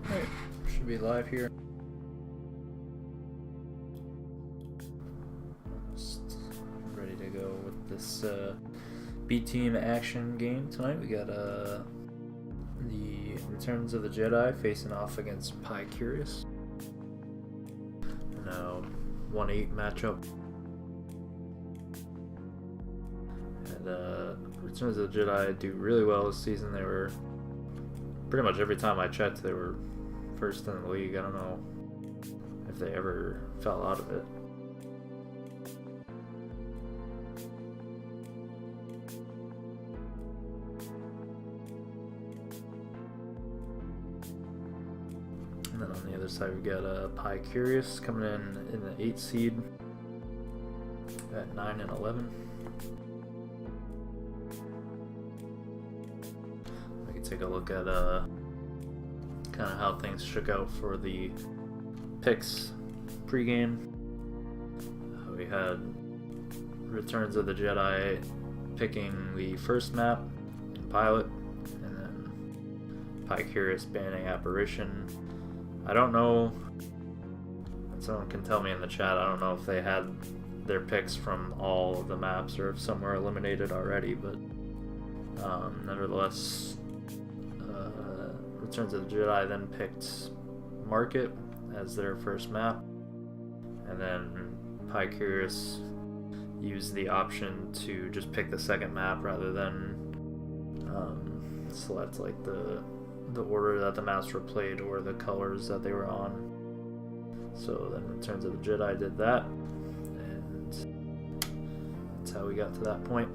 Alright, should be live here. Just ready to go with this B-Team action game tonight. We got the Returns of the Jedi facing off against Pi Curious. And a 1-8 matchup. And Returns of the Jedi do really well this season. They were pretty much every time I checked, they were first in the league. I don't know if they ever fell out of it. And then on the other side, we got Pi Curious coming in the 8 seed at 9 and 11. We can take a look at kind of how things shook out for the picks pregame. We had Returns of the Jedi picking the first map in Pilot, and then Pi Curious banning Apparition. I don't know, someone can tell me in the chat, I don't know if they had their picks from all of the maps or if some were eliminated already, but nevertheless, Returns of the Jedi then picked Market as their first map, and then Pi Curious used the option to just pick the second map rather than select like the order that the maps were played or the colors that they were on. So then Returns of the Jedi did that, and that's how we got to that point.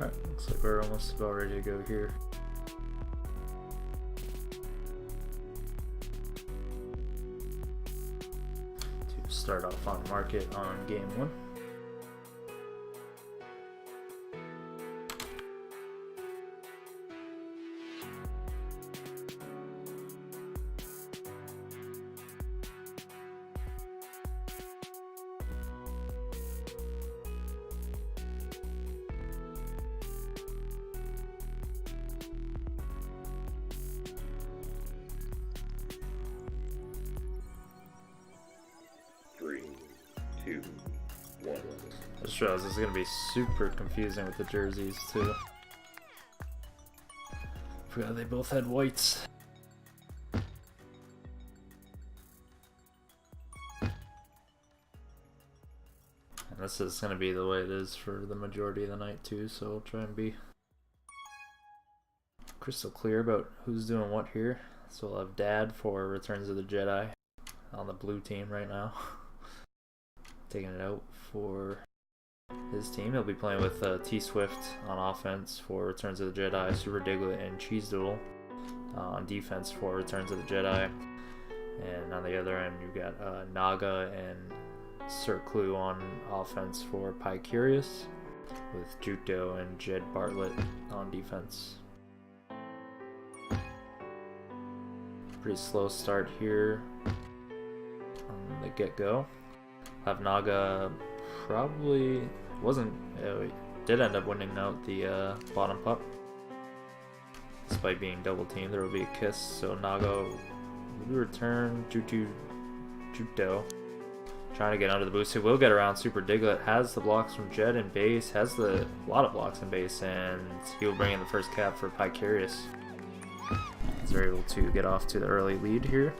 Alright, looks like we're almost about ready to go here. To start off on market on game 1. I just realized this is going to be super confusing with the jerseys too. Forgot they both had whites. And this is going to be the way it is for the majority of the night too, so I'll try and be crystal clear about who's doing what here. So we'll have Dad for Returns of the Jedi on the blue team right now. Taking it out for his team. He'll be playing with T-Swift on offense for Returns of the Jedi, Super Diglett and Cheese Doodle on defense for Returns of the Jedi. And on the other end, you've got Naga and Sir Clue on offense for Pi Curious, with Juto and Jed Bartlett on defense. Pretty slow start here on the get-go. Have Naga probably did end up winning out the bottom pup. Despite being double teamed, there will be a kiss, so Naga will return Juto. Trying to get under the boost. He will get around Super Diglett, has the blocks from Jed in base, has a lot of blocks in base, and he will bring in the first cap for Pi Curious. They're able to get off to the early lead here.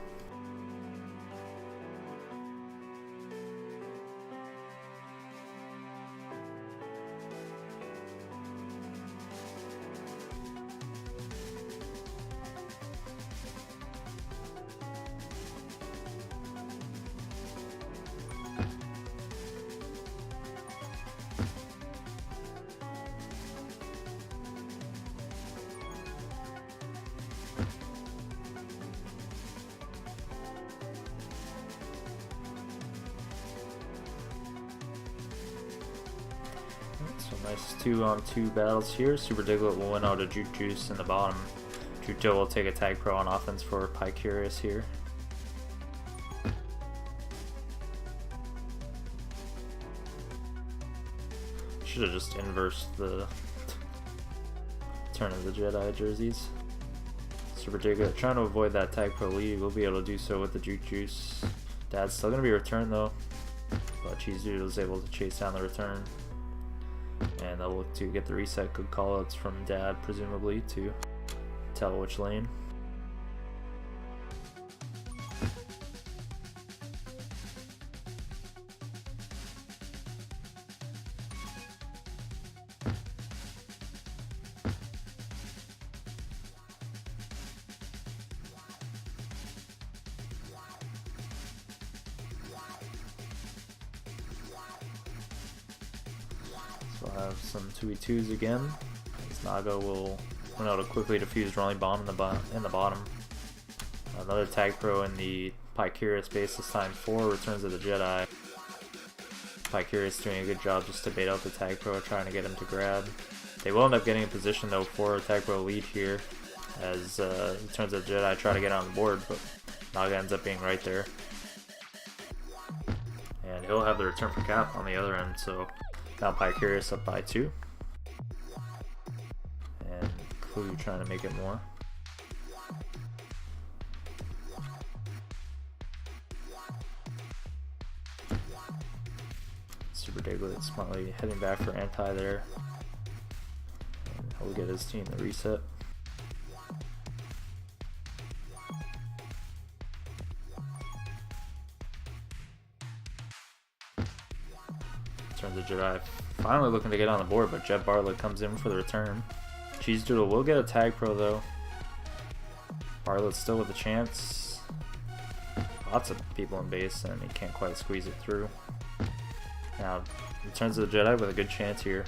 So nice 2-on-2 battles here. Super Diglett will win out a Jute Juice in the bottom. Juto will take a Tag Pro on offense for Pi Curious here. Should have just inversed the Turn of the Jedi jerseys. Super Diglett trying to avoid that Tag Pro lead. We'll be able to do so with the Jute Juice. Dad's still going to be returned though, but Cheese Doodle is able to chase down the return. And they'll look to get the reset. Good callouts from Dad, presumably, to tell which lane. So I'll have some 2v2s again. As Naga will win out a quickly diffused rolling bomb in the bottom. Another Tag Pro in the Pi Curious base, this time for Returns of the Jedi. Pi Curious doing a good job just to bait out the Tag Pro, trying to get him to grab. They will end up getting in position though for a Tag Pro lead here, as Returns of the Jedi try to get on the board, but Naga ends up being right there. And he'll have the return for cap on the other end, so now Pi Curious up by 2. And Clue trying to make it more. Super Diglett smartly heading back for anti there. And he'll get his team the reset. Turns the Jedi finally looking to get on the board, but Jed Bartlett comes in for the return. Cheese Doodle will get a Tag Pro though. Bartlett's still with a chance. Lots of people in base and he can't quite squeeze it through. Now Returns of the Jedi with a good chance here.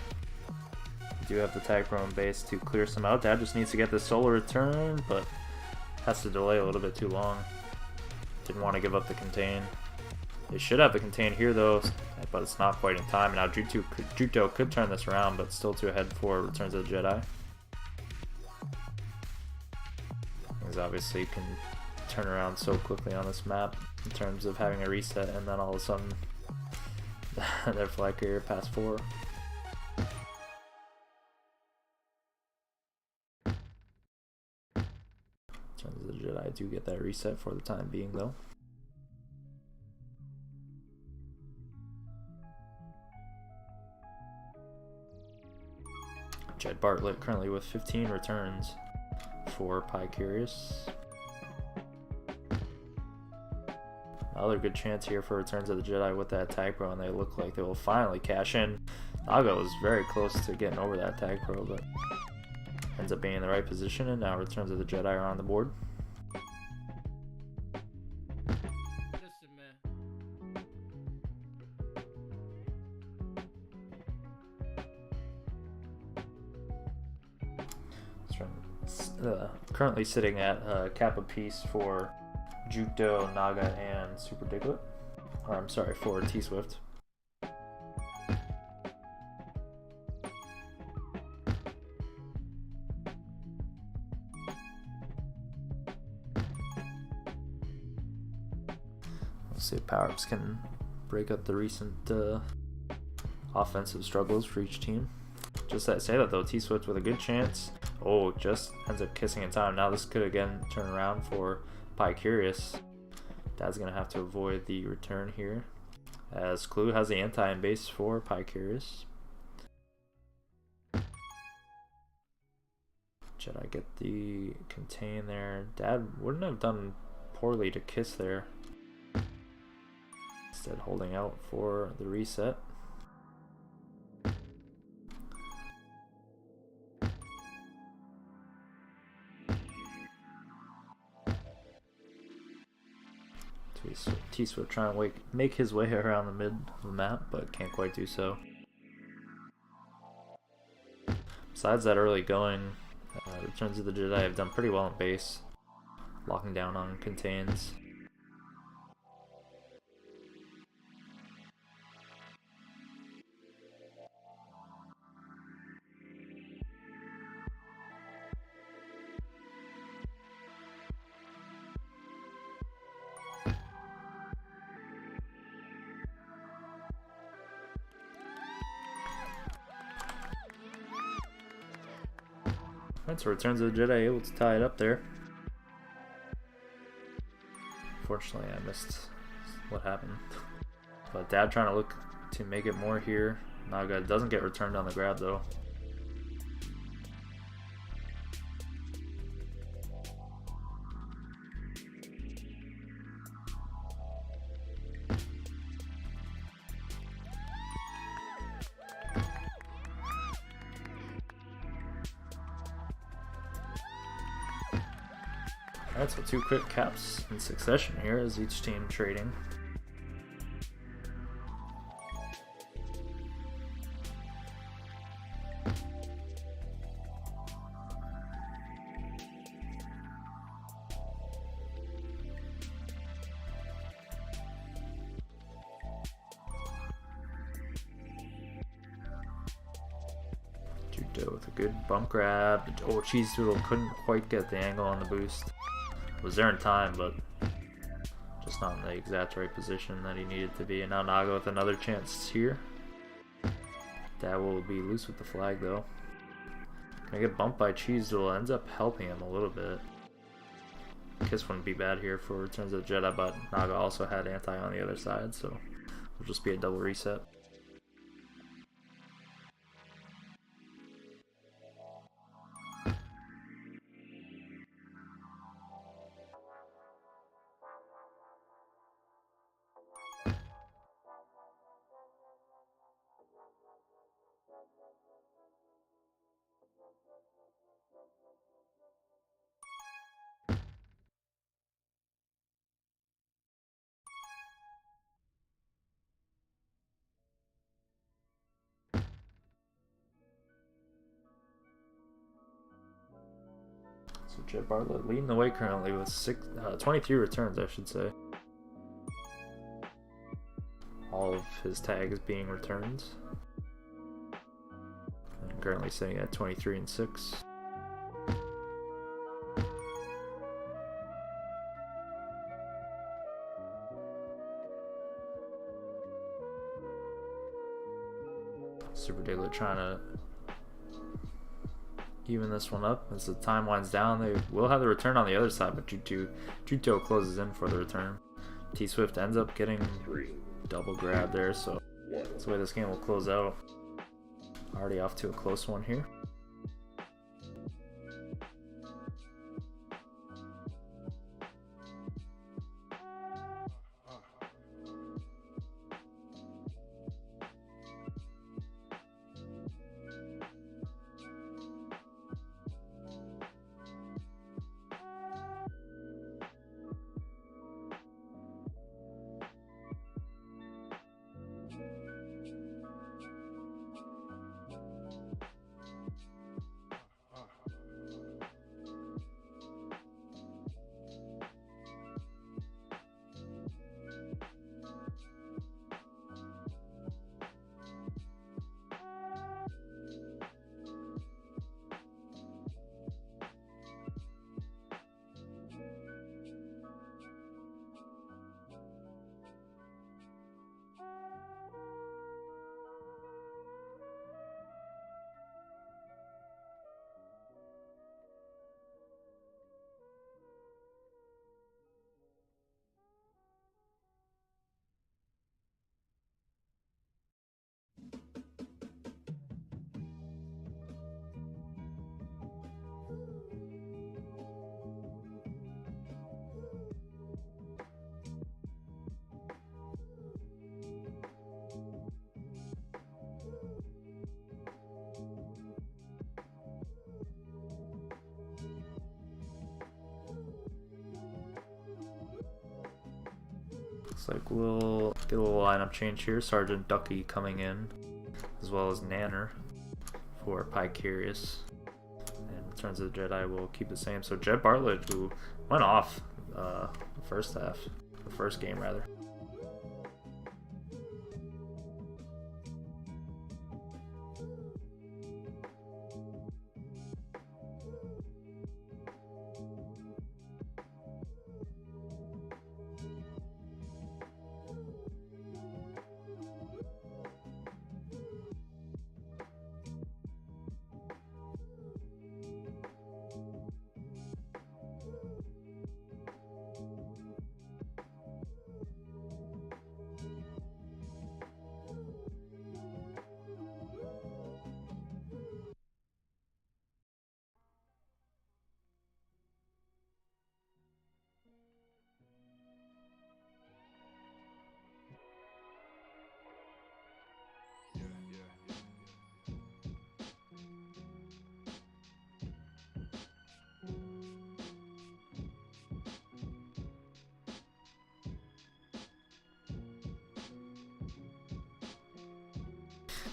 do have the tag pro in base to clear some out. Dad just needs to get the solar return, but has to delay a little bit too long. Didn't want to give up the contain. They should have the contain here though, but it's not quite in time. Now Juto could turn this around, but still too ahead for Returns of the Jedi. Because obviously you can turn around so quickly on this map in terms of having a reset, and then all of a sudden their flag carrier passed 4. Returns of the Jedi do get that reset for the time being though. Jed Bartlett currently with 15 returns for Pi Curious. Another good chance here for Returns of the Jedi with that tag pro, and they look like they will finally cash in. Naga was very close to getting over that tag pro, but ends up being in the right position, and now Returns of the Jedi are on the board. Currently sitting at cap apiece for Juto, Naga, and Super Diglett. Or I'm sorry, for T-Swift. Let's see if power-ups can break up the recent offensive struggles for each team. Just to say that though, T-Swift with a good chance. Oh, just ends up kissing in time. Now this could again turn around for Pi Curious. Dad's gonna have to avoid the return here, as Clue has the anti in base for Pi Curious. Jedi get the contain there. Dad wouldn't have done poorly to kiss there. Instead holding out for the reset. T-Swift trying to make his way around the mid of the map, but can't quite do so. Besides that early going, Returns of the Jedi have done pretty well in base, locking down on contains. Alright, so Returns of the Jedi able to tie it up there. Fortunately, I missed what happened. But Dad trying to look to make it more here. Naga doesn't get returned on the grab though. Alright, so 2 quick caps in succession here as each team trading. Judo with a good bump grab. Oh, Cheese Doodle couldn't quite get the angle on the boost. Was there in time, but just not in the exact right position that he needed to be. And now Naga with another chance here. That will be loose with the flag though. Gonna get bumped by Cheese Doodle, ends up helping him a little bit. Kiss wouldn't be bad here for Returns of the Jedi, but Naga also had anti on the other side, so it'll just be a double reset. Jet Bartlett leading the way currently with 23 returns, I should say. All of his tags being returned. And currently sitting at 23 and 6. Super Diglett trying to even this one up as the time winds down. They will have the return on the other side, but Juto closes in for the return. T-Swift ends up getting double grab there, so that's the way this game will close out. Already off to a close one here. Looks like we'll get a little lineup change here. Sergeant Ducky coming in, as well as Nanner for Pycurious. And Returns of the Jedi will keep the same. So Jet Bartlett, who went off the first game rather.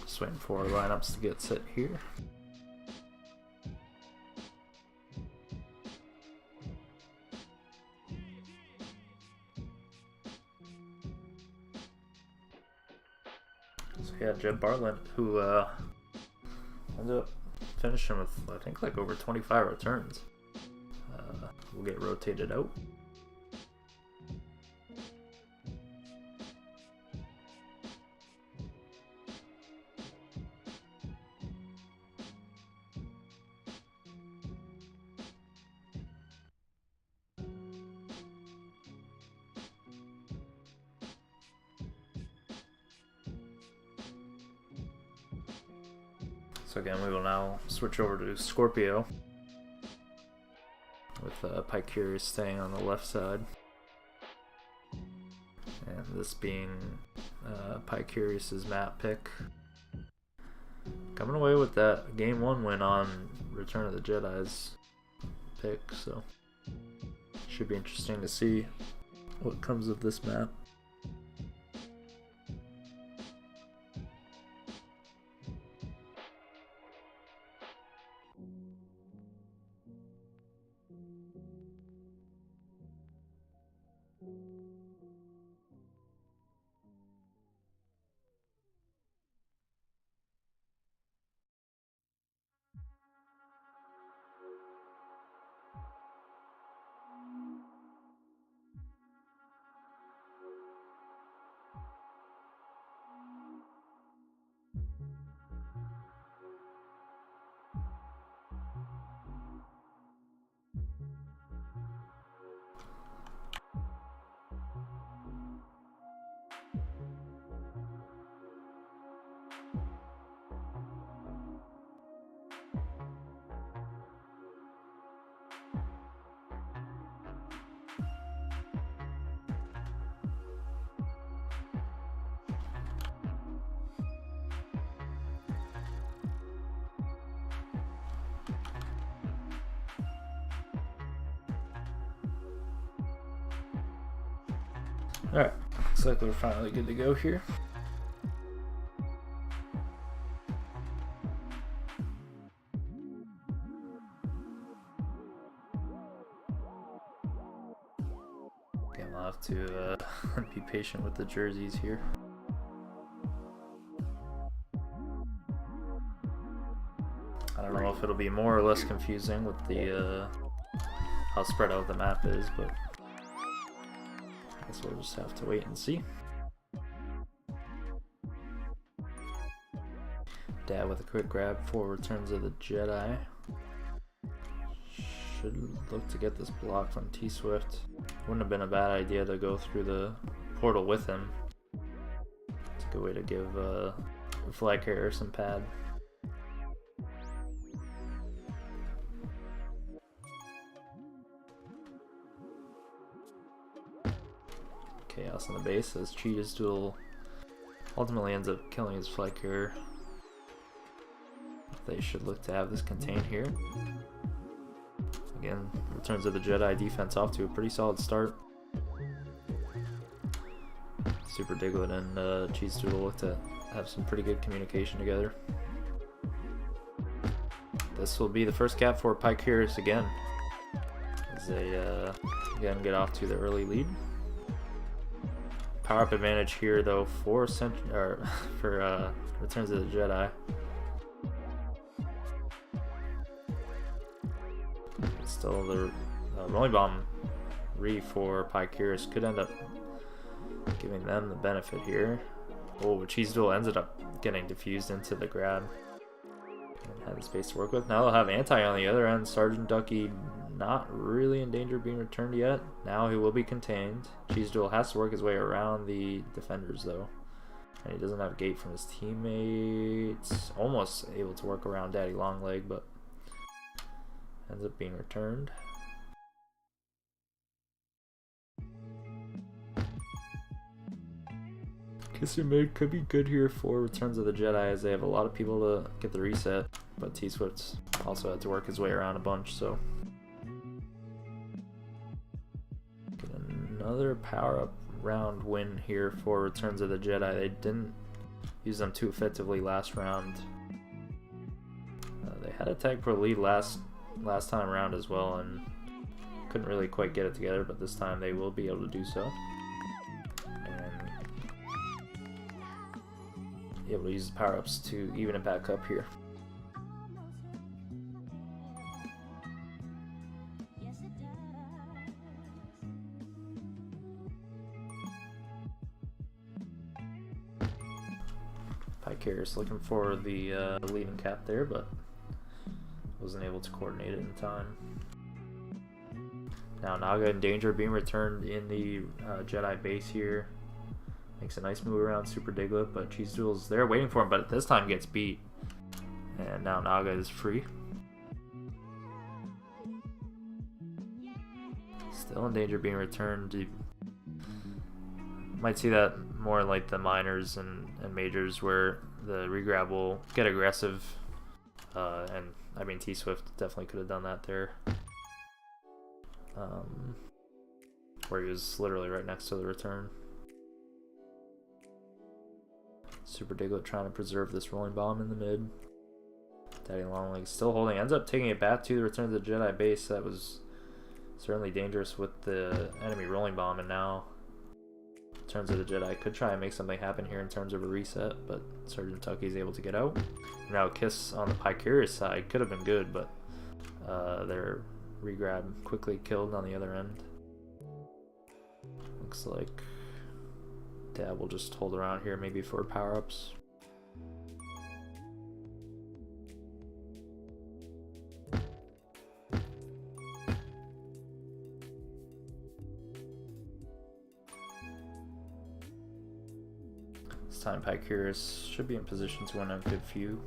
Just waiting for our lineups to get set here. So yeah, Jet Bartlett, who ended up finishing with I think like over 25 returns, will get rotated out. So again, we will now switch over to Scorpio, with Pycurious staying on the left side. And this being Pycurious's map pick. Coming away with that Game 1 win on Return of the Jedi's pick, so should be interesting to see what comes of this map. Alright, looks like we're finally good to go here. Okay, I'll have to be patient with the jerseys here. I don't know if it'll be more or less confusing with the how spread out the map is, but I guess we'll just have to wait and see. Dad with a quick grab for Returns of the Jedi. Should look to get this block from T-Swift. Wouldn't have been a bad idea to go through the portal with him. It's a good way to give the flag carrier some pad. Chaos in the base as Cheetah's duel ultimately ends up killing his flag carrier. They should look to have this contained here. Again, Returns of the Jedi defense off to a pretty solid start. Super Diglett and Cheese Doodle look to have some pretty good communication together. This will be the first cap for Pike Heroes again, as they again get off to the early lead. Power up advantage here though for Returns of the Jedi. Still the rolling bomb for Pykeris could end up giving them the benefit here. Oh, but Cheese Duel ended up getting diffused into the grab and had the space to work with. Now they'll have Anti on the other end. Sergeant Ducky not really in danger of being returned yet. Now he will be contained. Cheese Duel has to work his way around the defenders though, and he doesn't have a gate from his teammates. Almost able to work around Daddy Longleg, but ends up being returned. Kisser mode could be good here for Returns of the Jedi as they have a lot of people to get the reset, but T-Swift also had to work his way around a bunch, so get another power-up round win here for Returns of the Jedi. They didn't use them too effectively last round. They had a tag pro lead last time around as well and couldn't really quite get it together, but this time they will be able to do so and be able to use the power-ups to even it back up here. Pykeris looking for the leading cap there, but wasn't able to coordinate it in time. Now Naga in danger of being returned in the Jedi base here. Makes a nice move around Super Diglett, but Cheese Duel's there waiting for him, but this time gets beat. And now Naga is free. Still in danger of being returned. You might see that more like the minors and majors where the regrab will get aggressive. And I mean, T-Swift definitely could have done that there. Where he was literally right next to the return. Super Diglett trying to preserve this rolling bomb in the mid. Daddy Longleg still holding, ends up taking it back to the Return of the Jedi base. That was certainly dangerous with the enemy rolling bomb, and now Returns of the Jedi could try and make something happen here in terms of a reset, but Sergeant Tucky's able to get out. Now Kiss on the Pykeris side could have been good, but their regrab quickly killed on the other end. Looks like Dad will just hold around here maybe for power-ups. This time Pykeris should be in position to win a good few.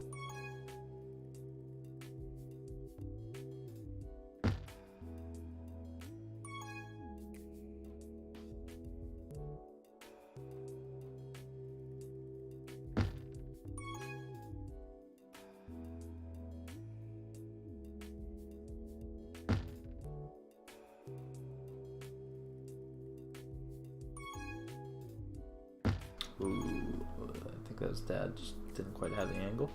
Ooh, I think that was Dad, just didn't quite have the angle.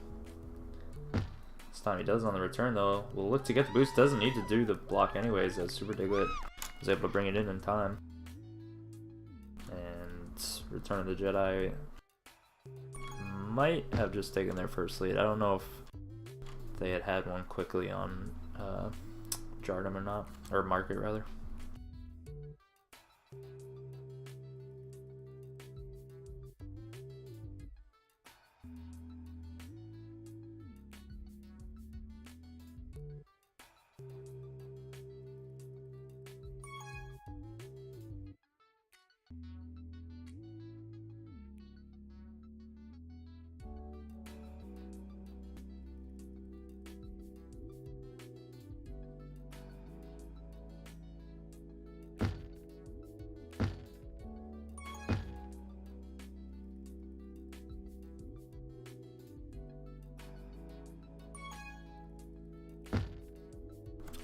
This time he does on the return though. We'll look to get the boost. Doesn't need to do the block anyways, as Super Diglett was able to bring it in time. And Return of the Jedi might have just taken their first lead. I don't know if they had one quickly on Jardum or not, or Market rather.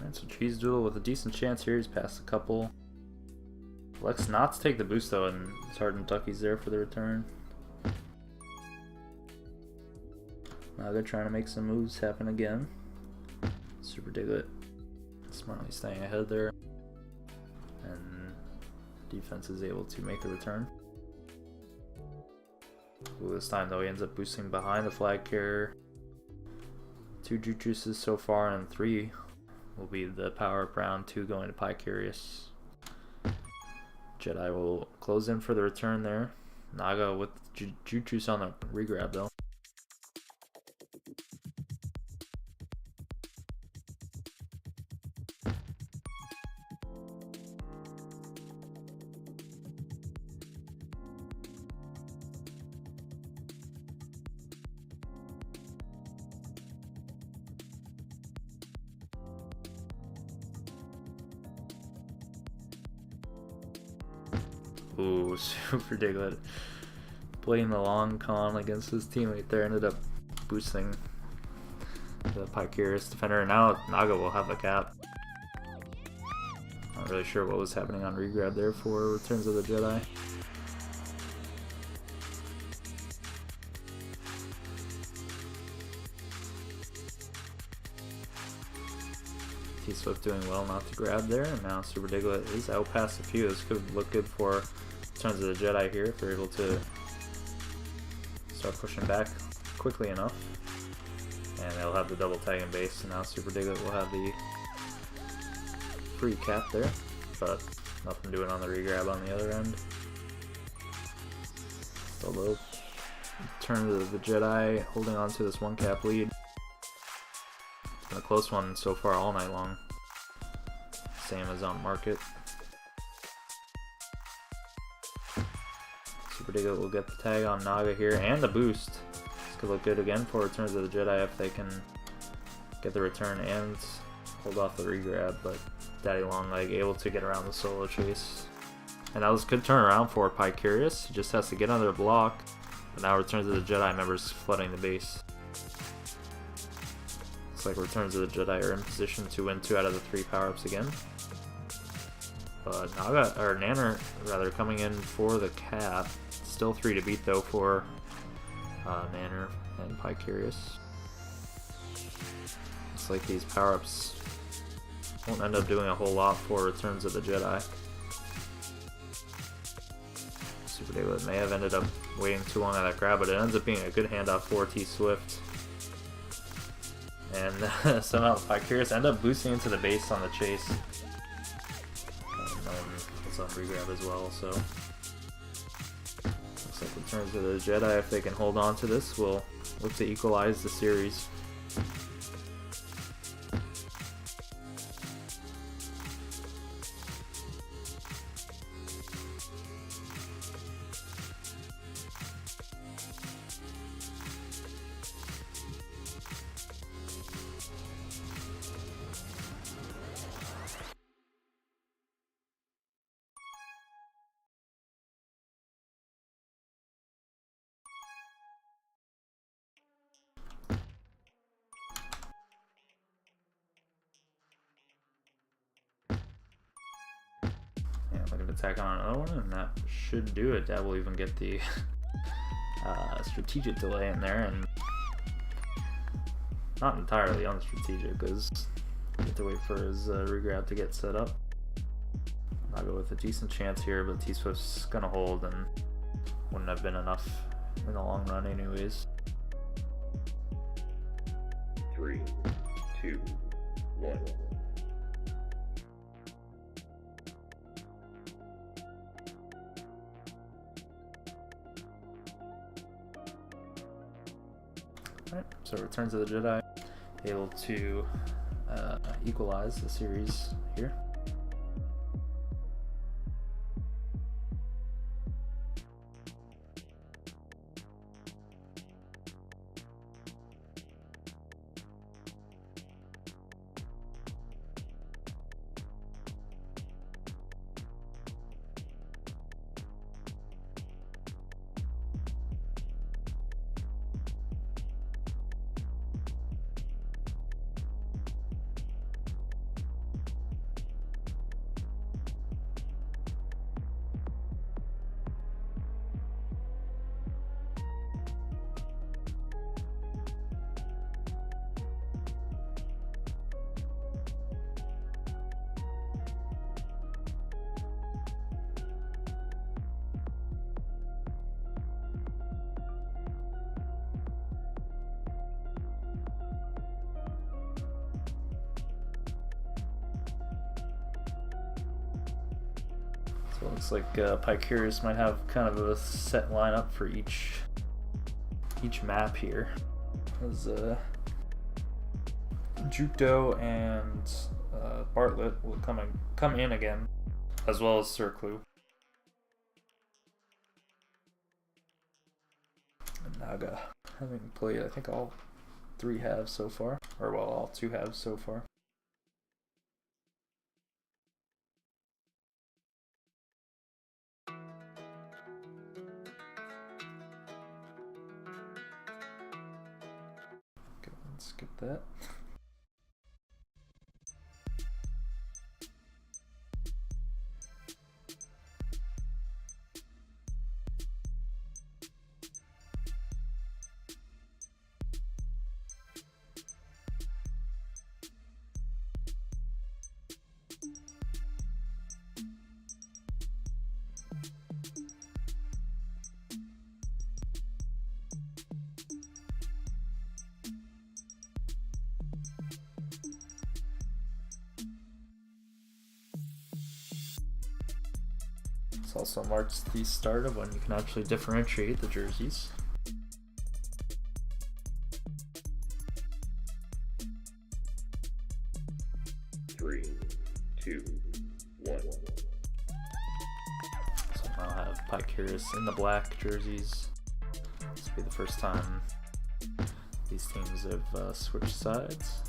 Alright, so Cheese Doodle with a decent chance here. He's passed a couple. Elects not to take the boost though, and Sergeant Ducky's there for the return. Now they're trying to make some moves happen again. Super Diglett smartly staying ahead there. And defense is able to make the return. Ooh, this time though he ends up boosting behind the flag carrier. 2 Juke Juices so far, and 3 will be the power up round, 2 going to Pycurious. Jedi will close in for the return there. Naga with Juke Juice on the regrab though. Ooh, Super Diglett playing the long con against his teammate there, ended up boosting the Pycurious defender, and now Naga will have the cap. Not really sure what was happening on regrab there for Returns of the Jedi. T-Swift doing well not to grab there, and now Super Diglett is out past a few. This could look good for Returns of the Jedi here if they're able to start pushing back quickly enough. And they'll have the double tag in base, and now Super Diglett will have the free cap there, but nothing doing on the regrab on the other end. Although Returns of the Jedi holding on to this 1 cap lead. It's been a close one so far all night long. Same as on Market. Super Diglett will get the tag on Naga here and the boost. This could look good again for Returns of the Jedi if they can get the return and hold off the regrab, but Daddy Longleg able to get around the solo chase. And that was a good turnaround for Pycurious. He just has to get under the block, but now Returns of the Jedi members flooding the base. Looks like Returns of the Jedi are in position to win 2 out of the 3 power-ups again. But Nanner rather coming in for the cap. Still 3 to beat though for Nanner and Pycurious. Looks like these power-ups won't end up doing a whole lot for Returns of the Jedi. Super Diglett may have ended up waiting too long on that grab, but it ends up being a good handoff for T-Swift. And somehow Pycurious end up boosting into the base on the chase. It's on regrab as well, so looks like Returns of the Jedi, if they can hold on to this, will look to equalize the series. Looking to attack on another one, and that should do it. That will even get the strategic delay in there, and not entirely unstrategic, because you have to wait for his regrab to get set up. I'll go with a decent chance here, but T-Swift's gonna hold and wouldn't have been enough in the long run anyways. 3, 2, 1. Alright, so Returns of the Jedi, able to equalize the series here. So it looks like Pycurius might have kind of a set lineup for each map here. As Jukdo and Bartlett will come in again, as well as Circlu. And Naga, having played I think all 3 halves so far, or well, all 2 halves so far. Skip that. Also marks the start of when you can actually differentiate the jerseys. Three, 2, 1. So now I have Pycurius in the black jerseys. This will be the first time these teams have switched sides.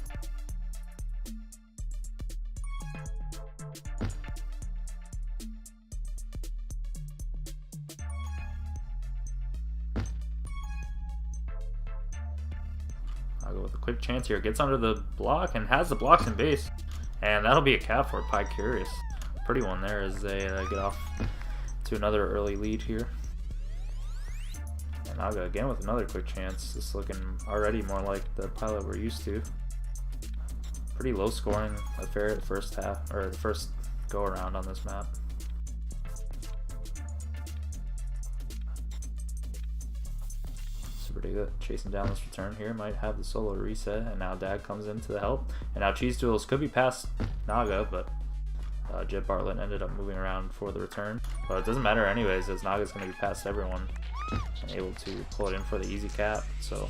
I'll go with a quick chance here. Gets under the block and has the blocks in base. And that'll be a cap for Pycurius. Pretty one there as they get off to another early lead here. And I'll go again with another quick chance. This looking already more like the pilot we're used to. Pretty low scoring affair at the first half, or the first go around on this map. Chasing down this return here, might have the solo reset, and now Dag comes in to the help, and now Cheese Duels could be past Naga, but Jet Bartlett ended up moving around for the return, but it doesn't matter anyways, as Naga's going to be past everyone and able to pull it in for the easy cap. So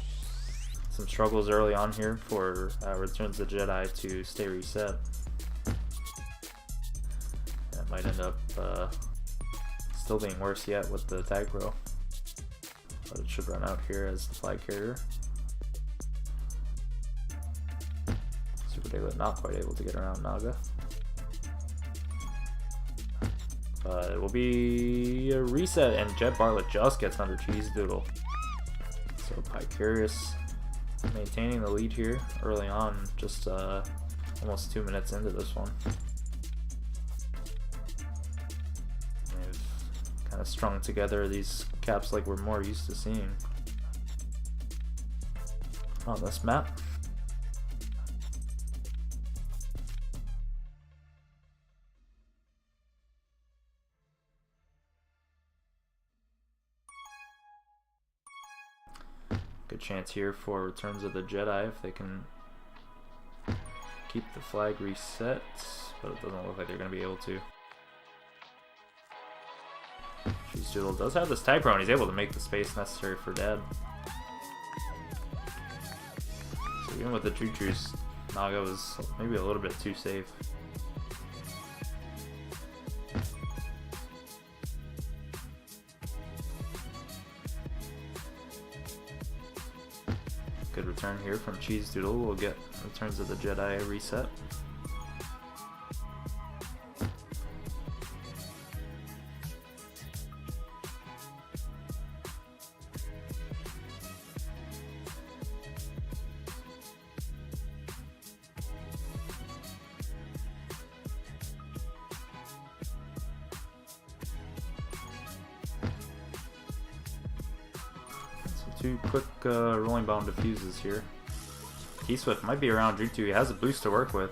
some struggles early on here for Returns of the Jedi to stay reset. That might end up still being worse yet with the Tag Pro. But it should run out here as the flag carrier. Super Diglett not quite able to get around Naga. But it will be a reset, and Jet Bartlett just gets under Cheese Doodle. So Pycurius maintaining the lead here early on, just almost 2 minutes into this one. They've kind of strung together, these caps like we're more used to seeing on this map. Good chance here for Returns of the Jedi if they can keep the flag reset, but it doesn't look like they're going to be able to. Cheese Doodle does have this tag pro and he's able to make the space necessary for Dad. So even with the Choo-Choos, Naga was maybe a little bit too safe. Good return here from Cheese Doodle. We'll get Returns of the Jedi reset. Two quick rolling bomb diffuses here. T-Swift might be around G2. He has a boost to work with.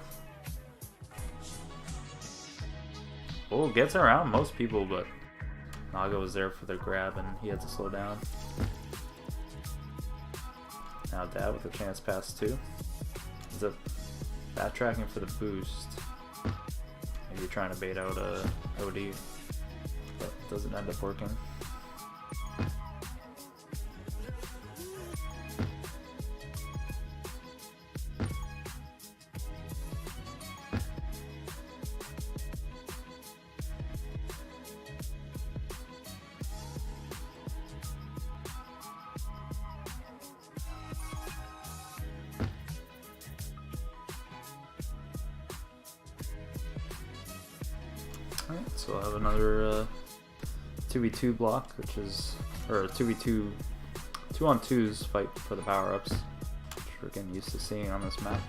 Oh, gets around most people, but Naga was there for the grab and he had to slow down. Now Dad with a chance pass too. Ends up backtracking for the boost. Maybe trying to bait out a OD, but doesn't end up working. Alright, so we'll have another 2v2 block, which is, or a 2v2, 2-on-2s fight for the power-ups, which we're getting used to seeing on this map.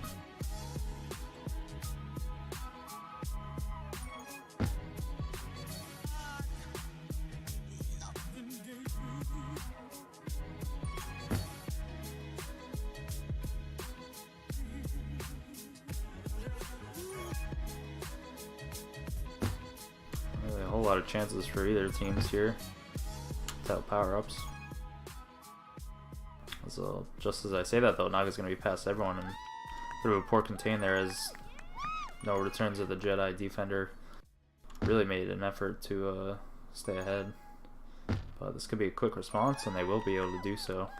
A whole lot of chances for either teams here without power-ups. So just as I say that though, Naga's going to be past everyone and through a poor contain there as no Returns of the Jedi defender really made an effort to stay ahead. But this could be a quick response and they will be able to do so.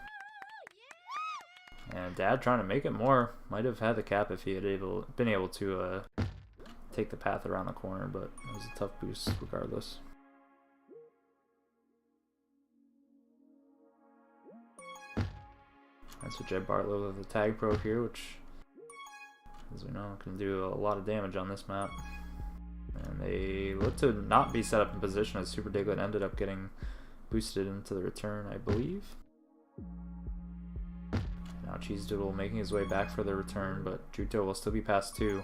And Dad trying to make it more, might have had the cap if he had been able to take the path around the corner, but it was a tough boost regardless. That's what Jed Bartlow with the tag pro here, which, as we know, can do a lot of damage on this map. And they look to not be set up in position as Super Diglett ended up getting boosted into the return, I believe. Now Cheese Doodle making his way back for the return, but Juto will still be past 2.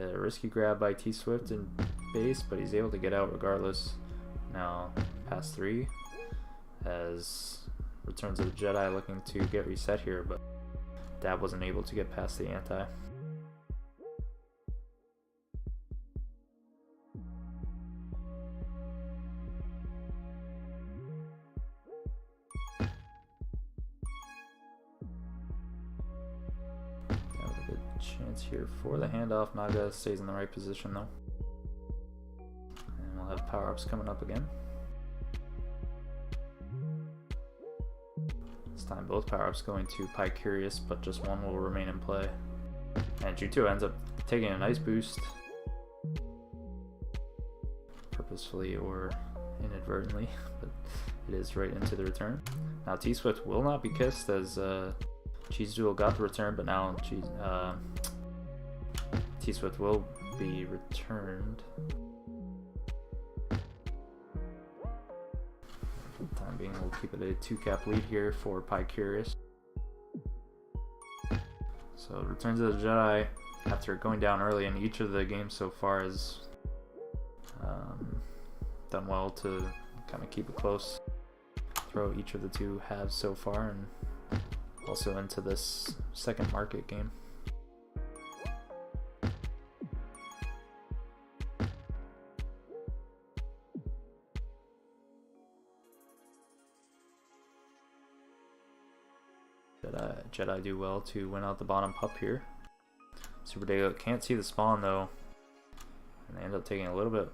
A risky grab by T-Swift in base, but he's able to get out regardless. Now past 3 as Returns of the Jedi looking to get reset here, but Dad wasn't able to get past the anti. Chance here for the handoff. Naga stays in the right position though. And we'll have power-ups coming up again. This time both power-ups going to Pie Curious, but just one will remain in play. And G2 ends up taking a nice boost. Purposefully or inadvertently, but it is right into the return. Now T-Swift will not be kissed as Cheese Doodle got the return, but now T-Swift will be returned. For the time being, we'll keep it a 2-cap lead here for Pie Curious. So Returns of the Jedi, after going down early in each of the games so far, has done well to kind of keep it close. Throw each of the two halves so far, and also into this second market game. Jedi do well to win out the bottom pup here. Super Diglett can't see the spawn though, and they end up taking a little bit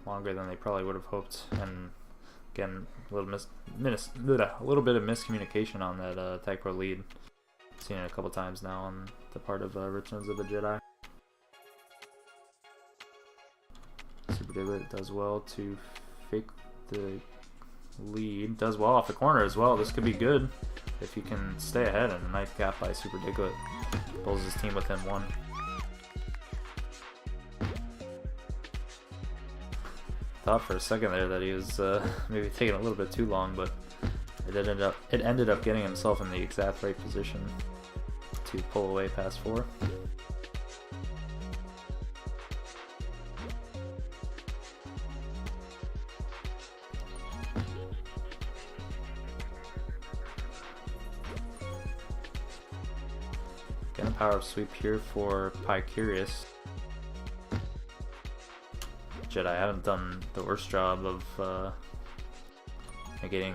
longer than they probably would have hoped. And again, a little bit of miscommunication on that Tag Pro lead. Seen it a couple times now on the part of Returns of the Jedi. Super Diglett does well to fake the lead. Does well off the corner as well. This could be good if he can stay ahead, and a nice gap by Super Diglett pulls his team within one. Thought for a second there that he was maybe taking a little bit too long, but it ended up getting himself in the exact right position to pull away past 4. Getting a power up sweep here for Curious. Jedi haven't done the worst job of negating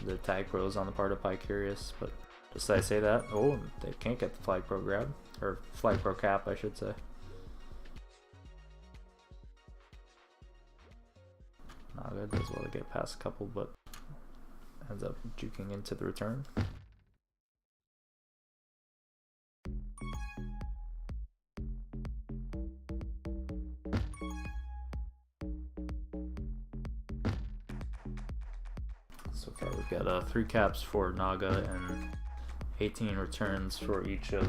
the Tag Pros on the part of Curious, but just as I say that, oh, they can't get the Flag Pro grab, or Flag Pro cap, I should say. Naga does well to get past a couple, but ends up juking into the return. So far we've got 3 caps for Naga and 18 returns for each of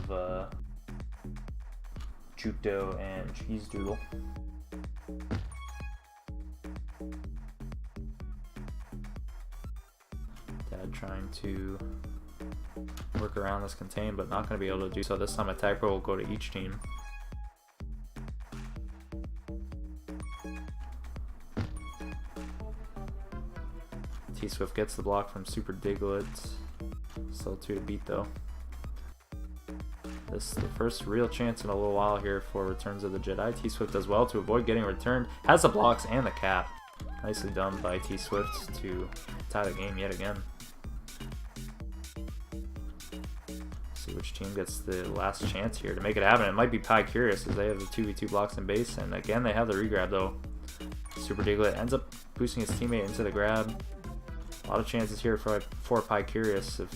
Jukedo and Cheese Doodle. Dad trying to work around this contain, but not going to be able to do so. This time a Tag Pro will go to each team. T-Swift gets the block from Super Diglett. Still 2 to beat though. This is the first real chance in a little while here for Returns of the Jedi. T-Swift does well to avoid getting returned. Has the blocks and the cap. Nicely done by T-Swift to tie the game yet again. See which team gets the last chance here to make it happen. It might be Curious as they have the 2v2 blocks in base. And again, they have the regrab though. Super Diglett ends up boosting his teammate into the grab. A lot of chances here for Curious if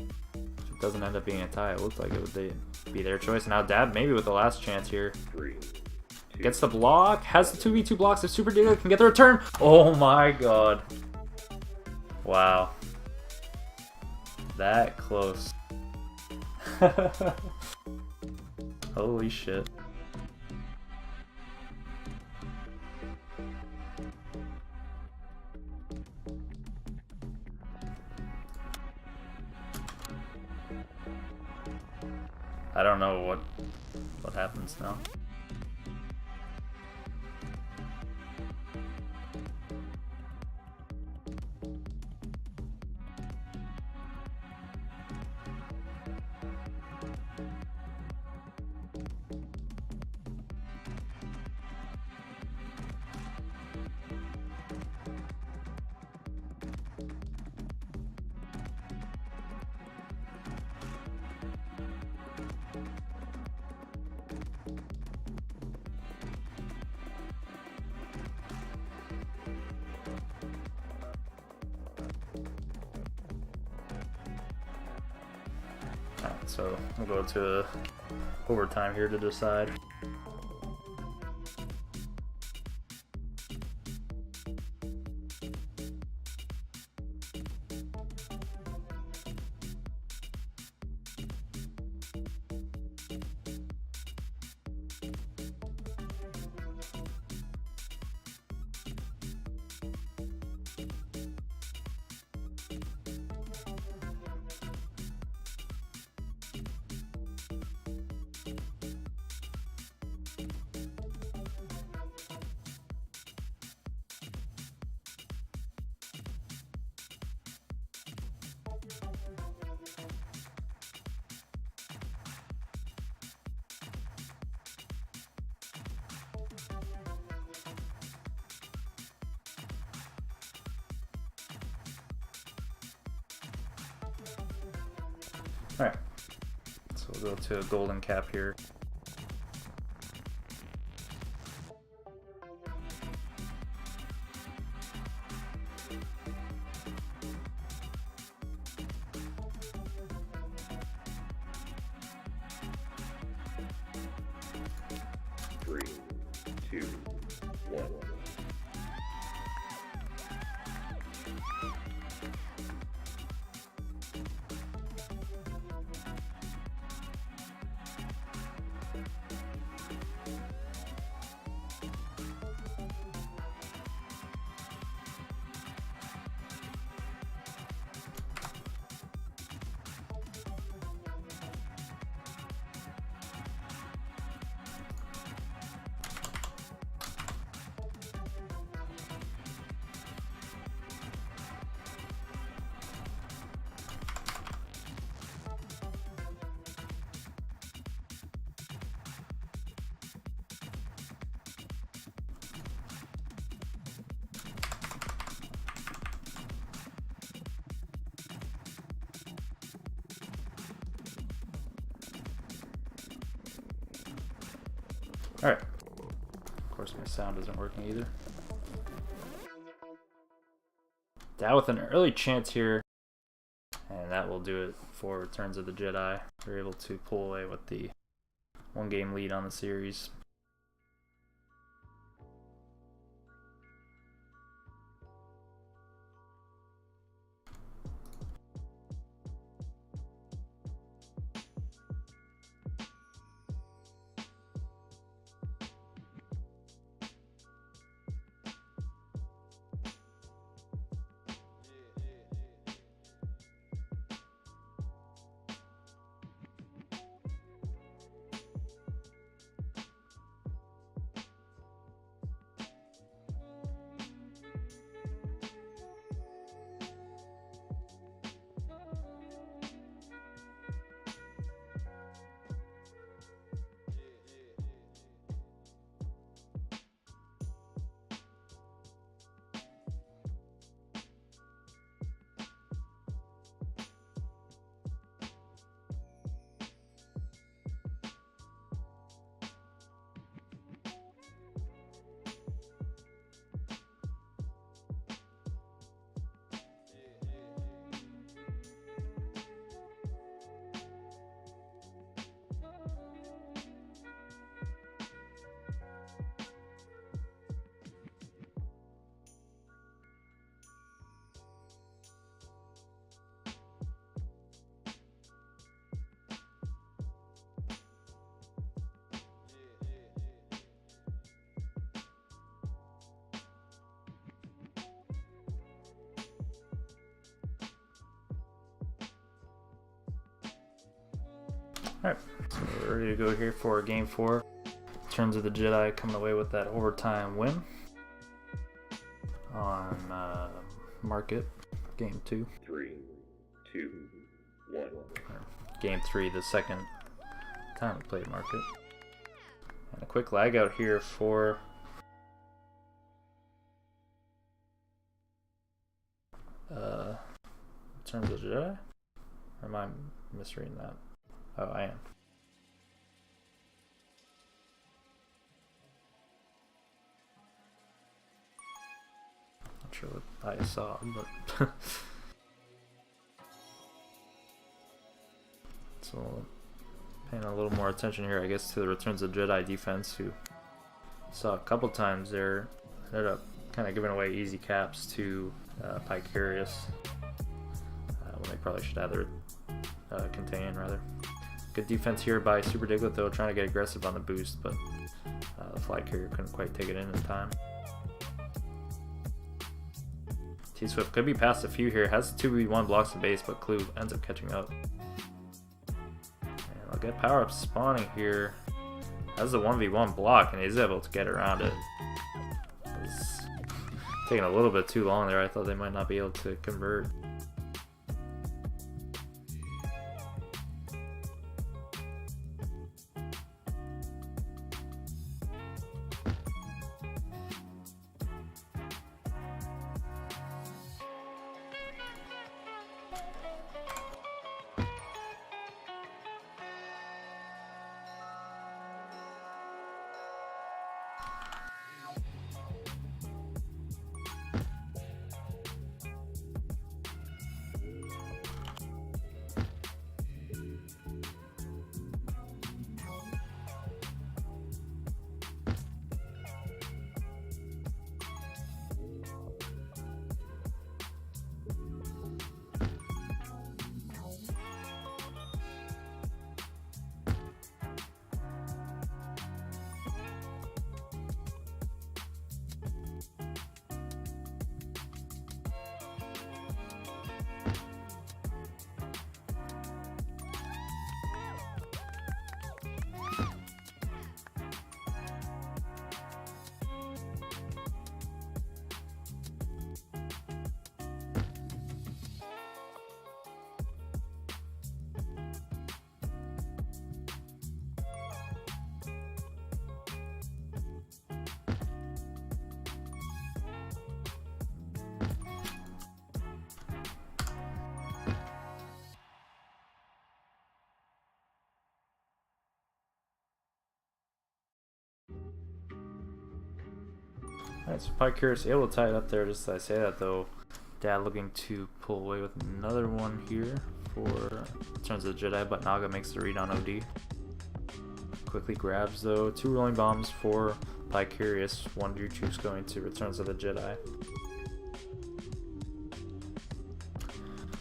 it doesn't end up being a tie. It looked like it would be their choice. Now Dab maybe with the last chance here. 3, 2. Gets the block, has the 2v2 blocks if Super Diglett can get the return. Oh my god. Wow. That close. Holy shit. I don't know what happens now. So we'll go to overtime here to decide. Alright, so we'll go to a golden cap here. Three, two, one. Alright. Of course my sound isn't working either. That with an early chance here. And that will do it for Returns of the Jedi. We're able to pull away with the 1-game lead on the series. Alright, so we're ready to go here for game 4. Returns of the Jedi coming away with that overtime win on Market, game 2. 3, 2, 1. Game 3, the second time we played Market. And a quick lag out here for Returns of the Jedi? Or am I misreading that? Oh, I am. Not sure what I saw, but so paying a little more attention here, I guess, to the Returns of the Jedi defense, who saw a couple times there ended up kind of giving away easy caps to Picarius when they probably should either contain rather. Good defense here by Super Diglett though, trying to get aggressive on the boost, but the flag carrier couldn't quite take it in time. T-Swift could be past a few here, has the 2v1, blocks the base, but Clue ends up catching up. And I'll get power-up spawning here. Has the 1v1 block, and he's able to get around it. It's taking a little bit too long there. I thought they might not be able to convert. Alright, so Pycurus able to tie it up there. Just as I say that though, Dad looking to pull away with another one here for Returns of the Jedi, but Naga makes the read on OD. Quickly grabs though 2 rolling bombs for Pycurus, 1 Juju's going to Returns of the Jedi.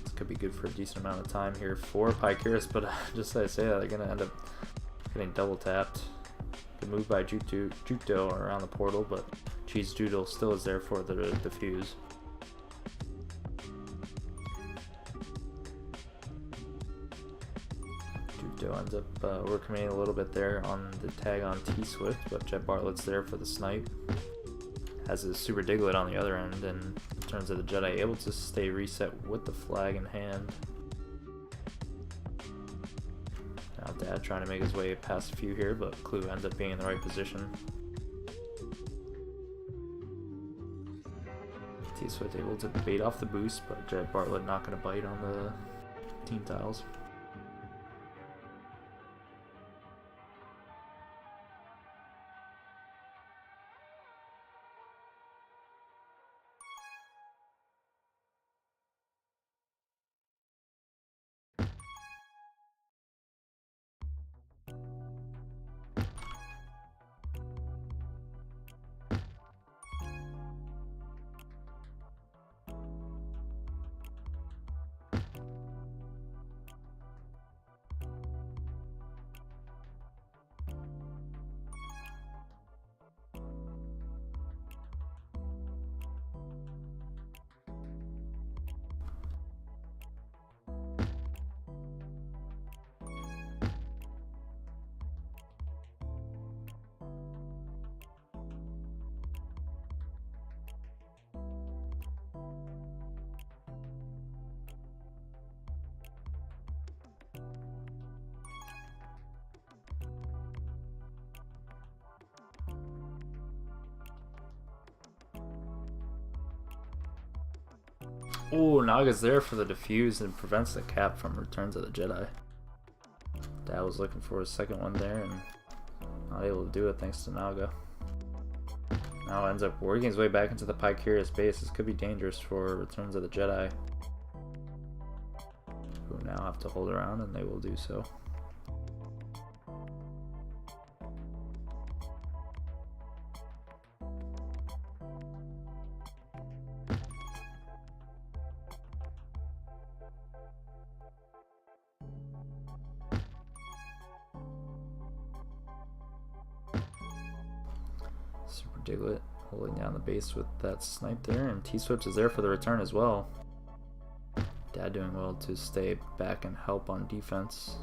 This could be good for a decent amount of time here for Pycurus, but just as I say that, they're gonna end up getting double tapped. Good move by Juto around the portal, but Cheese Doodle still is there for the defuse. Juto ends up working a little bit there on the tag on T-Swift, but Jet Bartlett's there for the snipe. Has his Super Diglett on the other end, and Returns of the Jedi able to stay reset with the flag in hand. Now Dad trying to make his way past a few here, but Clue ends up being in the right position. T-Swift able to bait off the boost, but Jet Bartlett not going to bite on the team tiles. Oh, Naga's there for the defuse and prevents the cap from Returns of the Jedi. Dad was looking for his second one there and not able to do it thanks to Naga. Now ends up working his way back into the Pycurus base. This could be dangerous for Returns of the Jedi, who now have to hold around, and they will do so. Super Diglett holding down the base with that snipe there, and T-Swift is there for the return as well. Dad doing well to stay back and help on defense.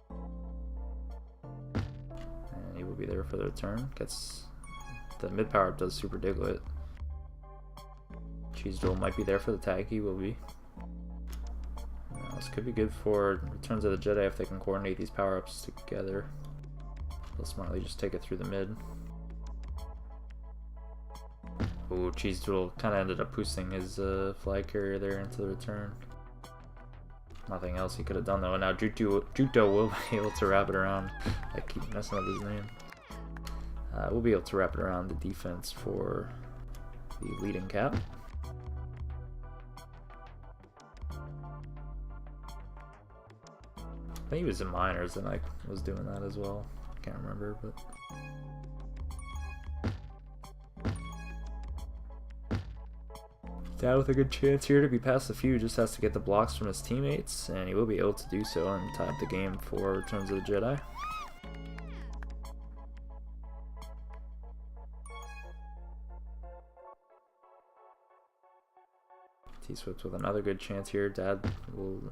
And he will be there for the return. Gets the mid power up, does Super Diglett. Cheese Duel might be there for the tag, he will be. This could be good for Returns of the Jedi if they can coordinate these power-ups together. They'll smartly just take it through the mid. Ooh, Cheese Doodle kind of ended up boosting his flag carrier there into the return. Nothing else he could have done though, and now Juto will be able to wrap it around. I keep messing up his name. We'll be able to wrap it around the defense for the leading cap. I think he was in minors and I was doing that as well. Can't remember, but Dad with a good chance here to be past the few, just has to get the blocks from his teammates, and he will be able to do so and tie up the game for Returns of the Jedi. T-Swift with another good chance here. Dad would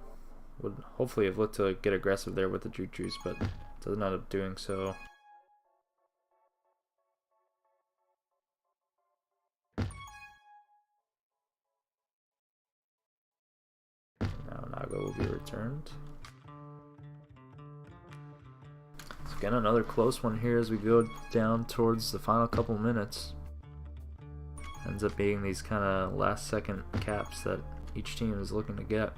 hopefully have looked to get aggressive there with the Juju's, but doesn't end up doing so. Now Naga will be returned. So again, another close one here as we go down towards the final couple minutes. Ends up being these kind of last second caps that each team is looking to get.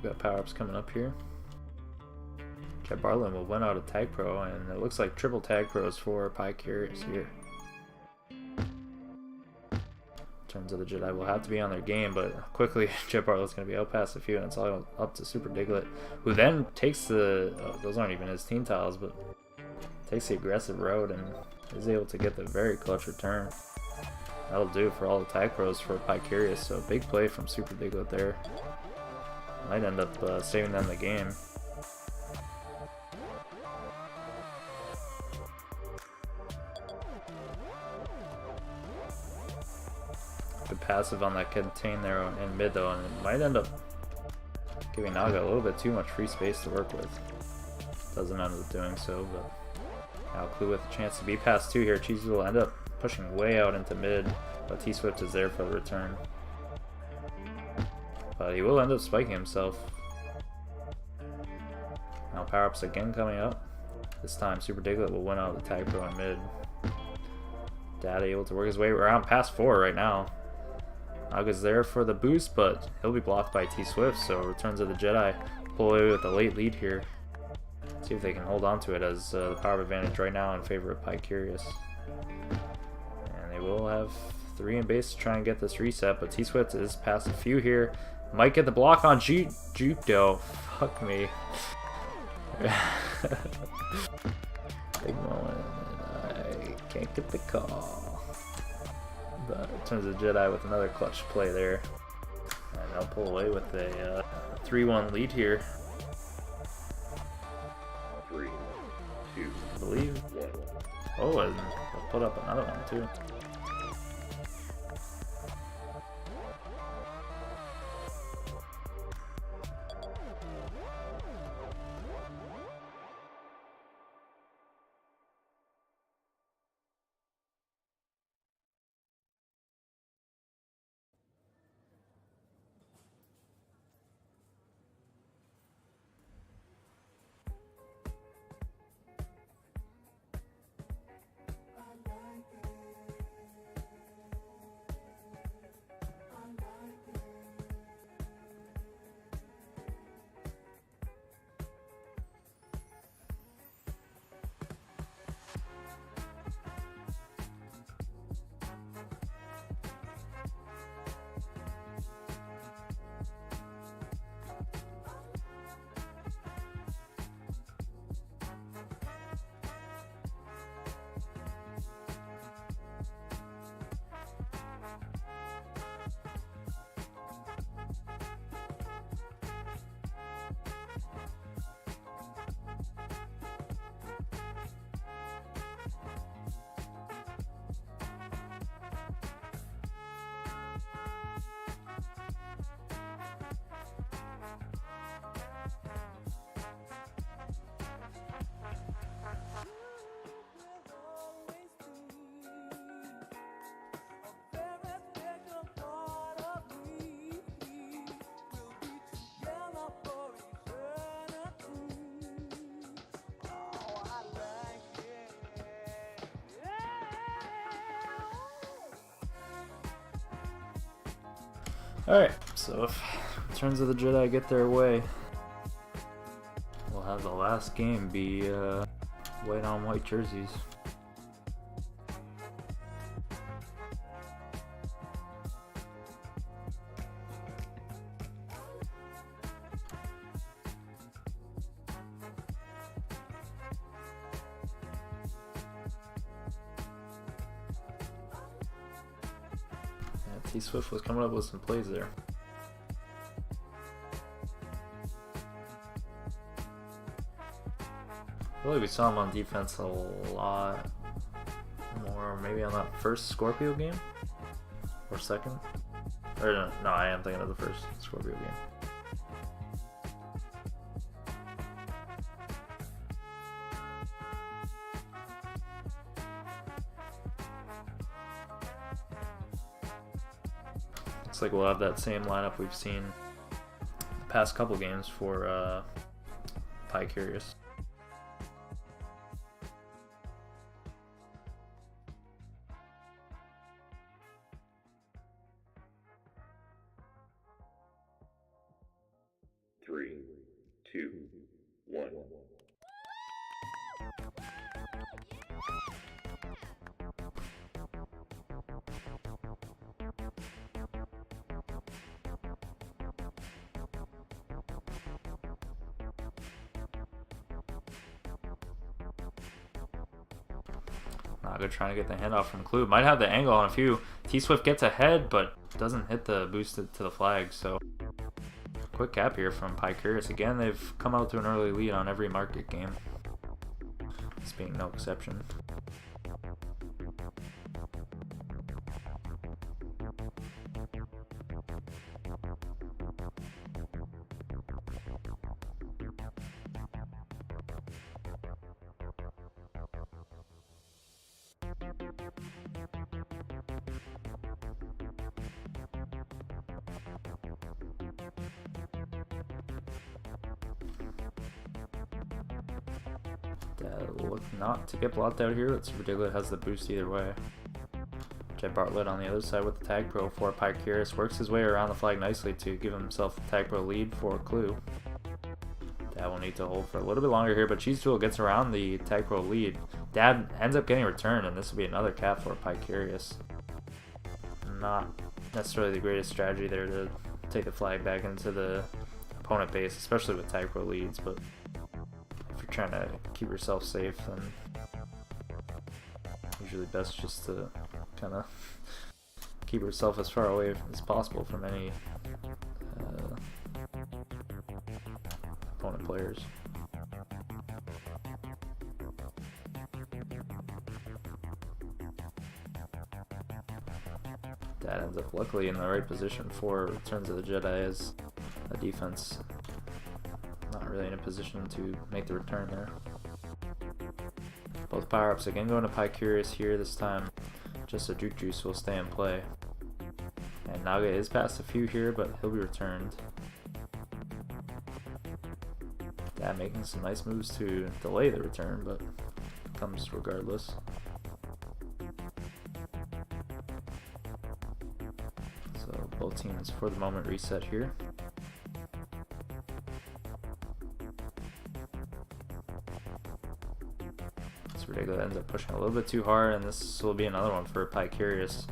we've got power-ups coming up here. Jet Barlin will win out of Tag Pro, and it looks like triple Tag Pros for Pi Curious here. Turns of the Jedi will have to be on their game, but quickly Jet Barlin's going to be out past a few, and it's all up to Super Diglett, who then takes the... Oh, those aren't even his team tiles, but takes the aggressive road and is able to get the very clutch return. That'll do for all the Tag Pros for Pi Curious, so big play from Super Diglett there. Might end up saving them the game. Good passive on that contain there in mid though, and it might end up giving Naga a little bit too much free space to work with. Doesn't end up doing so, but now Clue with a chance to be past 2 here. Cheesy will end up pushing way out into mid, but T-Swift is there for the return. But he will end up spiking himself. Now power-ups again coming up. This time Super Diglett will win out the Tag Pro in mid. Dad able to work his way around past 4 right now. Naga's there for the boost, but he'll be blocked by T-Swift, so Returns of the Jedi pull away with a late lead here. See if they can hold on to it, as the power advantage right now in favor of Pi Curious. And they will have 3 in base to try and get this reset, but T-Swift is past a few here. Might get the block on Judo. Fuck me. Big moment, and I can't get the call. But Returns of the Jedi with another clutch play there. And they'll pull away with a 3-1 lead here. 3, 2, I believe. 1. Oh, and they'll put up another one too. Alright, so if Returns of the Jedi get their way, we'll have the last game be white on white jerseys. T-Swift was coming up with some plays there. I feel like we saw him on defense a lot more, maybe on that first Scorpio game? Or second? Or no, I am thinking of the first Scorpio game. Looks like we'll have that same lineup we've seen the past couple games for Pi Curious. Naga trying to get the handoff from Clue. Might have the angle on a few. T-Swift gets ahead, but doesn't hit the boost to the flag, so quick cap here from Pycurious. Again, they've come out to an early lead on every market game. This being no exception. Look not to get blocked out here. It's ridiculous. Has the boost either way. Jet Bartlett on the other side with the tag pro for Pycurious. Works his way around the flag nicely to give himself the tag pro lead for Clue. Dad will need to hold for a little bit longer here, but Cheese Tool gets around the tag pro lead. Dad ends up getting a return, and this will be another cap for Pycurious. Not necessarily the greatest strategy there to take the flag back into the opponent base, especially with tag pro leads, but if you're trying to keep yourself safe, then usually best just to kind of keep yourself as far away as possible from any opponent players. That ends up luckily in the right position for Returns of the Jedi as a defense. Not really in a position to make the return there. Both power-ups again going to Pycurious here this time. Just a Juke Juice will stay in play. And Naga is past a few here, but he'll be returned. Dad making some nice moves to delay the return, but comes regardless. So both teams for the moment reset here. It's ridiculous. Ends up pushing a little bit too hard, and this will be another one for Pycurious.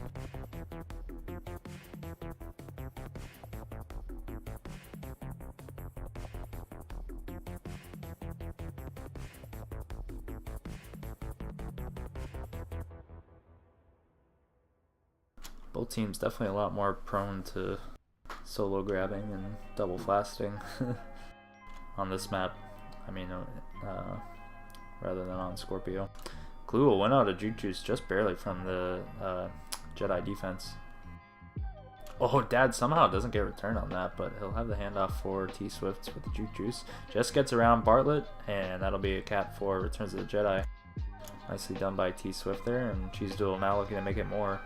Both teams definitely a lot more prone to solo grabbing and double flasting on this map. I mean, rather than on Scorpio. Clue will win out a Juke Juice just barely from the Jedi defense. Oh, Dad somehow doesn't get a return on that, but he'll have the handoff for T-Swift with the Juke Juice. Just gets around Bartlett, and that'll be a cap for Returns of the Jedi. Nicely done by T-Swift there, and Cheese Duel now looking to make it more.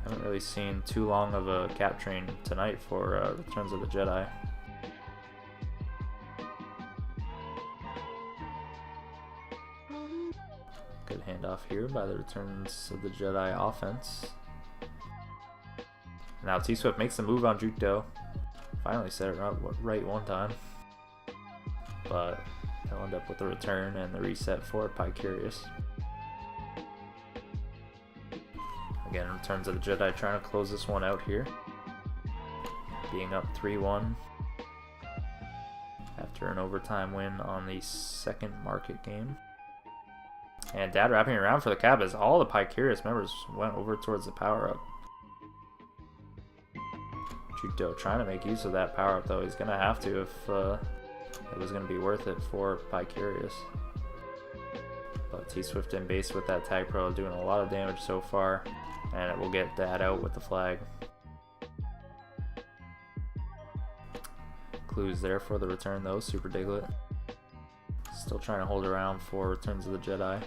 Haven't really seen too long of a cap train tonight for Returns of the Jedi. Good handoff here by the Returns of the Jedi offense. Now T-Swift makes the move on Juke. Finally set it right one time. But he'll end up with the return and the reset for Pycurious. Again, Returns of the Jedi trying to close this one out here. Being up 3-1 after an overtime win on the second market game. And Dad wrapping around for the cap as all the Pycurious members went over towards the power-up. Juke trying to make use of that power-up, though. He's going to have to if it was going to be worth it for Pycurious. But T-Swift in base with that tag pro doing a lot of damage so far. And it will get Dad out with the flag. Clue's there for the return though, Super Diglett. Still trying to hold around for Returns of the Jedi.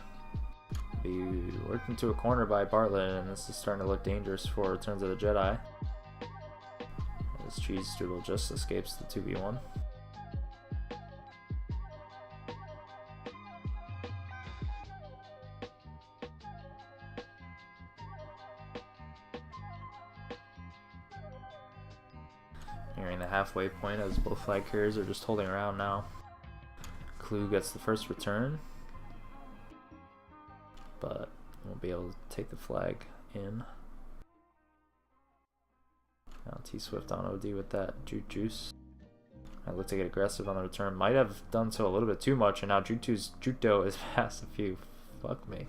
Be worked into a corner by Bartlett, and this is starting to look dangerous for Returns of the Jedi. As Cheese Strudel just escapes the 2v1. Nearing the halfway point as both flag carriers are just holding around now. Clue gets the first return, but won't be able to take the flag in. Now T-Swift on OD with that Juke Juice. I look to get aggressive on the return. Might have done so a little bit too much, and now Juke is past a few. Fuck me.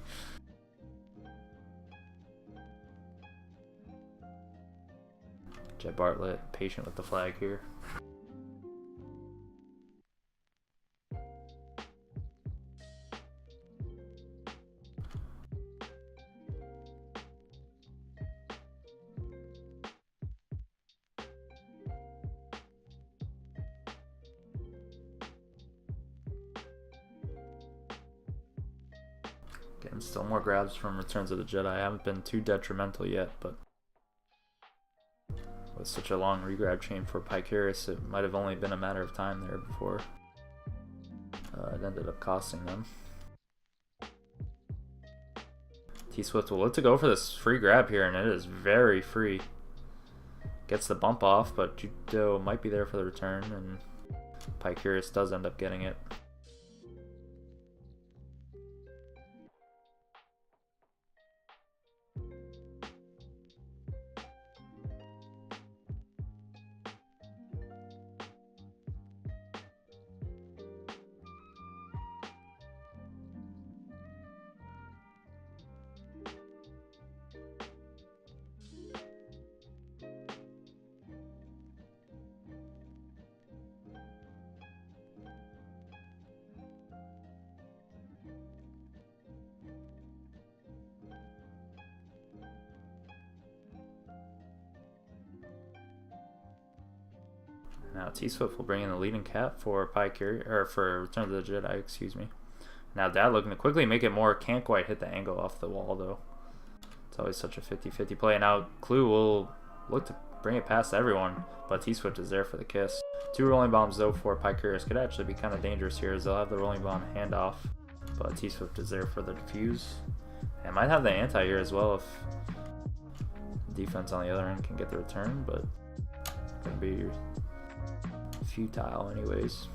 Jed Bartlett, patient with the flag here. Getting still more grabs from Returns of the Jedi. I haven't been too detrimental yet, but with such a long regrab chain for Pycaris, it might have only been a matter of time there before it ended up costing them. T-Swift will look to go for this free grab here, and it is very free. Gets the bump off, but Judo might be there for the return, and Pycaris does end up getting it. Now T-Swift will bring in the leading cap for for Return of the Jedi, excuse me. Now Dad looking to quickly make it more, can't quite hit the angle off the wall though. It's always such a 50-50 play. Now Clue will look to bring it past everyone, but T-Swift is there for the kiss. 2 rolling bombs though for Pycaris could actually be kind of dangerous here, as they'll have the rolling bomb handoff, but T-Swift is there for the defuse. And might have the anti here as well if defense on the other end can get the return, but gonna be futile anyways.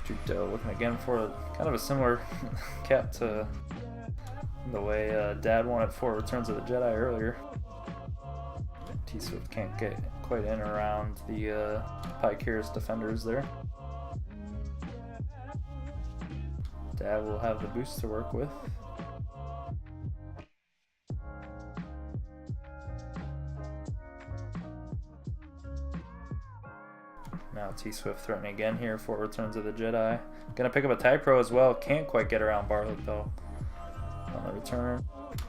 Judo looking again for kind of a similar cap to the way Dad wanted for Returns of the Jedi earlier. T-Swift can't get quite in around the Pycaris defenders there. Dad will have the boost to work with. Now T-Swift threatening again here for Returns of the Jedi. Gonna pick up a TIE Pro as well. Can't quite get around Bartlett though on the return.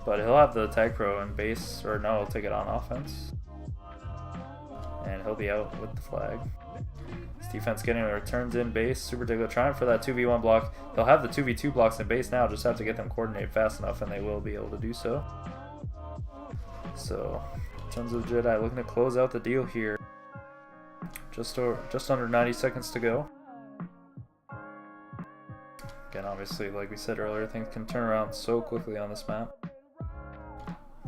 But he'll have the TIE Pro in base, or no, he'll take it on offense. And he'll be out with the flag. His defense getting the returns in base. Super Diggler trying for that 2v1 block. He'll have the 2v2 blocks in base now, just have to get them coordinated fast enough, and they will be able to do so. So, Returns of the Jedi looking to close out the deal here. Just under 90 seconds to go. Again, obviously, like we said earlier, things can turn around so quickly on this map.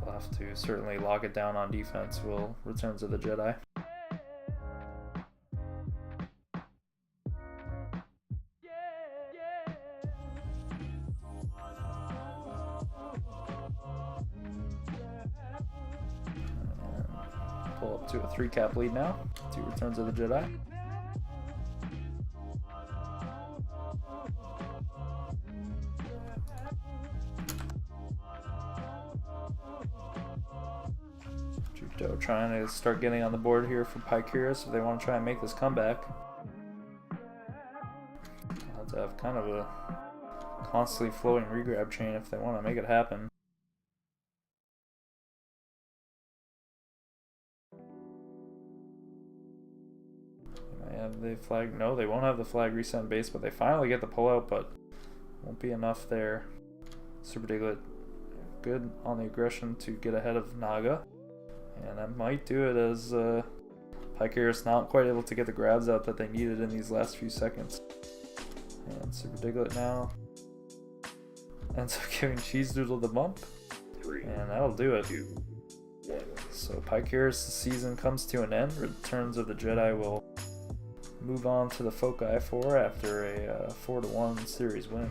We'll have to certainly lock it down on defense. Will Returns of the Jedi. Pull up to a 3-cap lead now. 2 Returns of the Jedi. Judo trying to start getting on the board here for Pycaris if they want to try and make this comeback. They'll have to have kind of a constantly flowing regrab chain if they want to make it happen. Have the flag? No, they won't have the flag reset in base, but they finally get the pullout, but won't be enough there. Super Diglett good on the aggression to get ahead of Naga, and that might do it, as Pycaris not quite able to get the grabs out that they needed in these last few seconds. And Super Diglett now ends up giving Cheese Doodle the bump, and that'll do it. So Pycaris' season comes to an end. Returns of the Jedi will move on to the Foci 4 after a 4-1 series win.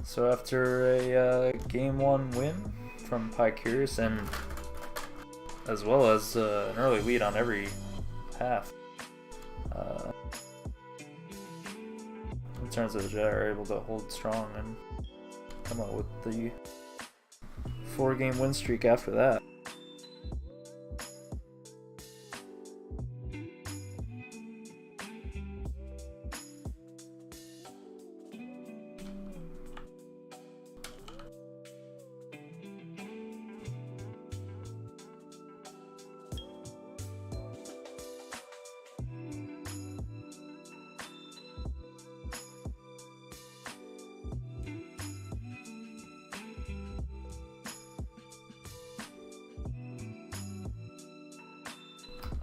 So after a game 1 win from Pycurious, and as well as an early lead on every half, Returns of the Jedi are able to hold strong and come out with the 4-game win streak after that.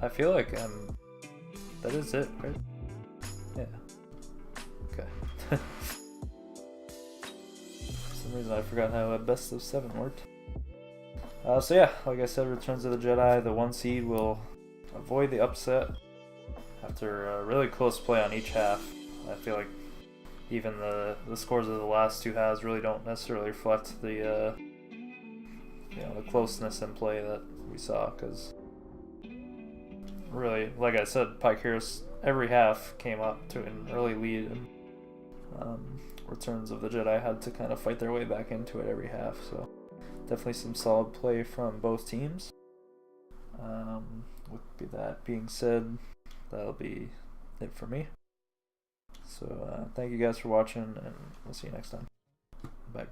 I feel like that is it, right? Yeah. Okay. For some reason I forgot how a best of 7 worked. So yeah, like I said, Returns of the Jedi, the 1 seed will avoid the upset after a really close play on each half. I feel like even the scores of the last 2 halves really don't necessarily reflect the the closeness in play that we saw, because really, like I said, Pycurious every half came up to an early lead, and Returns of the Jedi had to kind of fight their way back into it every half. So definitely some solid play from both teams. With that being said, that'll be it for me. So thank you guys for watching, and we'll see you next time. Bye.